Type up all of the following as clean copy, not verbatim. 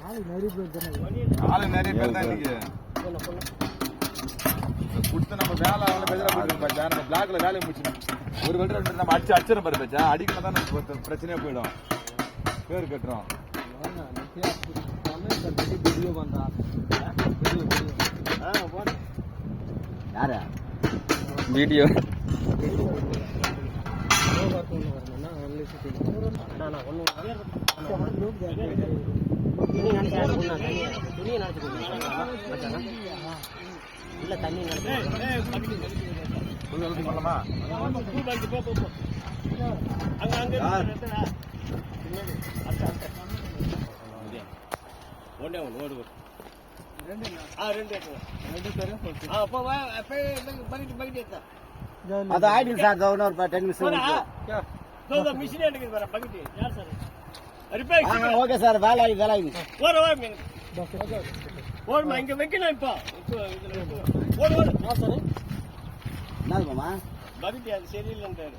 ஆளு நிறைய பேர் தான் இன்னைக்கு கொடுத்து நம்ம வேலை அவ்வளோ பேஜா போயிட்டு நம்ம பிளாக்ல வேலையை முடிச்சிடும். ஒரு வெட்டு ரெண்டு நம்ம அடிச்சிடும் பாரு பேச்சா அடிக்கணும் தான் நமக்கு பிரச்சனையே போயிடும். பேர் கட்டுறோம் யார வீடியோ இல்ல தண்ணி பண்ணலாமா? அது ஆயிடுச்சு சார். கவர்னர் 10 நிமிஷம் ஓகே சார். வேலை இங்க வைக்கலாம். இப்போ என்னதுமா பகுதி அது சரியில்லைன்றாரு.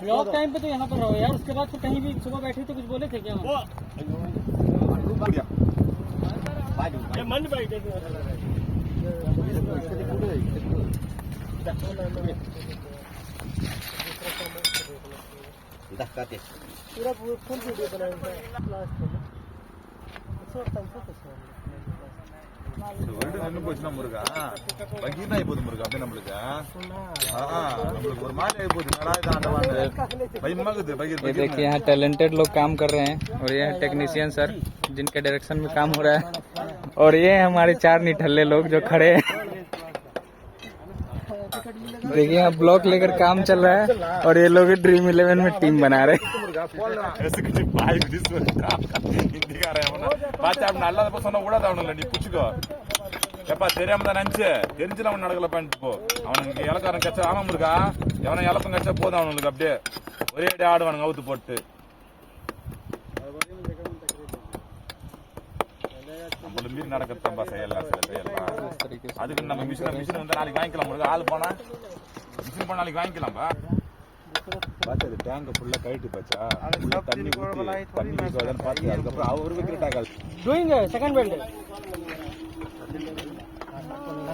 ब्लॉक टाइम पे तो यहाँ पर रहो यार. उसके बाद तो कहीं भी सुबह बैठे तो कुछ बोले थे क्या? मन भाई पूरा फुल वीडियो बनाएंगे. போச்சுன்னா முருகா பங்கீதான் ஆகி போகுது முருகா. அப்படியே நம்மளுக்கு ஒரு மாதிரி ஆகி போகுது. ये देखिए यहाँ टैलेंटेड लोग काम कर रहे हैं और ये हैं टेक्नीशियन सर जिनके डायरेक्शन में काम हो रहा है. और ये हमारे 4 निठल्ले लोग जो खड़े हैं. देखिए यहाँ ब्लॉक लेकर काम चल रहा है और ये लोग ड्रीम 11 में टीम बना रहे हैं. எப்பா தெரியாம தான் நினைச்சு தெரிஞ்சுல அவன் நடக்கல பண்ணிட்டு போ. அவனுக்கு இலக்காரன் கச்சா ஆமாம் இருக்கா. எவனை இலக்கம் கச்சா போதும் அவனுக்கு. அப்படியே ஒரே அடி ஆடுவானுங்க அவுத்து போட்டு. நம்மள மீறி நடக்கிறதா செய்யலாம் சில செய்யலாம். அதுக்கு நம்ம மிஷின் வந்து நாளைக்கு வாங்கிக்கலாம். முருகா ஆள் போனா மிஷின் போனா நாளைக்கு வாங்கிக்கலாம்பா. பாத்து அது டேங்க ஃபுல்லா கழட்டி பாச்சா தண்ணி ஊத்தி தண்ணி வீசுவாதன்னு பாத்து அதுக்கப்புறம் அவரு வைக்கிற tank doing second belt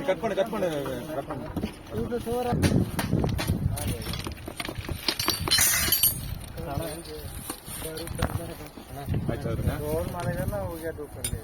cut பண்ணு अच्छा रोड मारेगा ना हो गया 2 कर ले.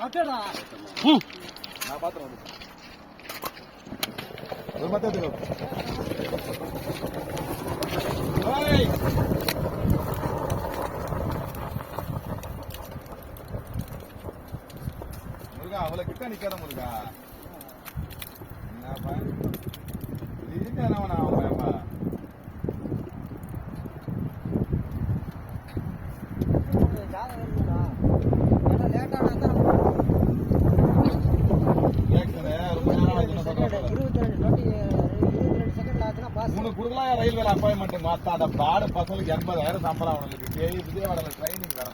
நான் பாத்துறேன் ஒரு மத்த எடுத்துக்கோ ஓய் முருகா அவளை கிட்ட நிக்காத முருகா என்னப்பா இதுக்கு என்ன அவனா அவன்ப்பா உனக்கு குடுக்கலாம் ரயில்வே அப்பாயின்மெண்ட் மாத்தாத பாடு பசங்களுக்கு 80,000 சம்பளம் அவனுக்கு விஜயவாடல ட்ரைனிங் வேற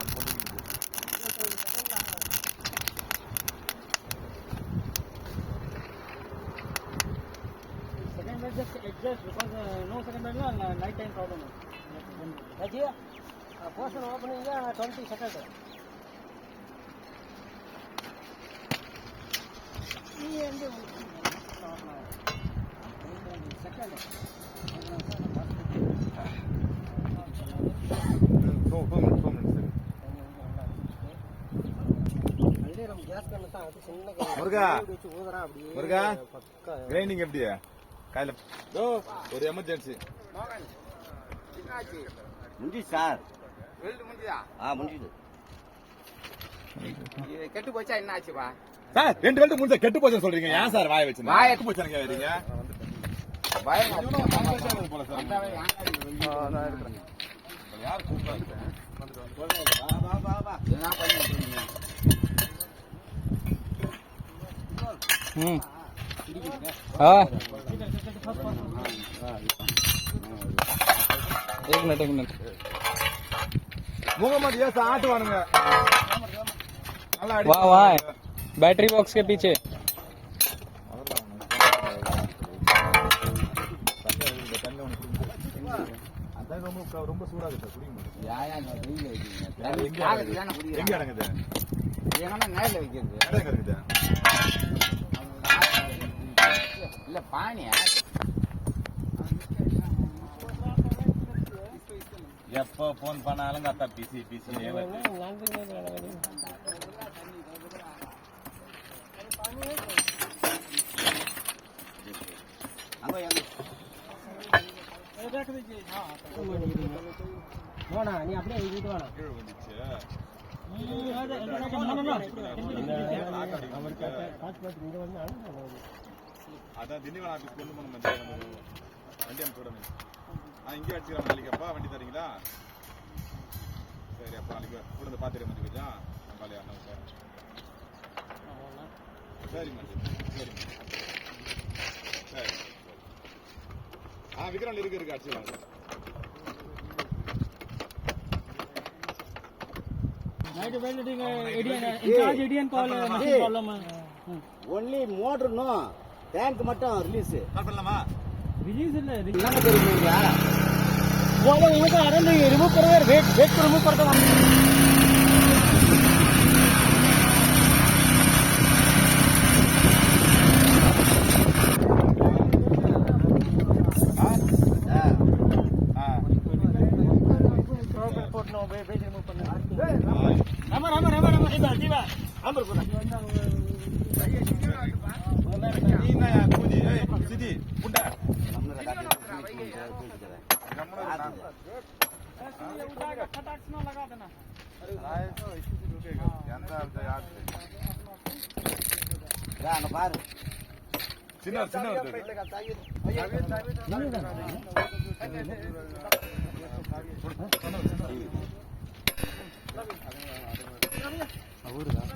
Second bed just adjust because no second bed no night time problem. Ajay, portion opening 20 seconds. Muruga Muruga grinding எப்படி காலையில ஒரு எமர்ஜென்சி முடிஞ்சு சார் முடிஞ்சது கெட்டு போச்சா என்ன ஆச்சுப்பா சார் 2 வெல்ட் முடிஞ்ச கெட்டு போச்சு சொல்றீங்க ஏன் சார் வாய வச்சு வாய கெட்டு போச்சு கேக்குறீங்க போல சார் யார் கூப்பிடுறாங்க என்ன பண்ணிட்டு हाँ एक मिनट முகமது ஏச ஆட்டுவானுங்க நல்லா அடி वाह वाह बैटरी बॉक्स के पीछे அதான் ரொம்ப சூடா இருக்கு சார் குடிங்க தானே புரியுது எங்க அடங்குது எங்கன்னா நேரில் வைக்கிறது எங்க இருக்குது இல்ல பானியா எப்ப போன் பண்ணாலும் கத்தா பிசி பிசி நீ அப்படியே வீட்டு வாடா அதான் திண்டிவனம் ஆஃபீஸ் கொண்டு போன வண்டி அனுப்பிச்சு விடணும் இங்கே அடிச்சுக்கலாம் நாளைக்கு அப்பா வண்டி தரீங்களா சரி அப்பா நாளைக்கு கூட வந்து பார்த்துட்டு வந்து கொஞ்சம் நம்பாலே அண்ணா சார் சரிம்மா சரிம்மா சரி விக்ரம் இருக்கு அடிச்சுக்கலாம் sir night welding incharge ADN call machine problem only motor no tank மட்டும் ரிலீஸ் கால் பண்ணலாமா release இல்ல என்ன தெரியுமா वो लोग उनको आरन रिमूव करो यार वेट को रिमूव कर दो அங்க பாரு சின்ன அவருதான்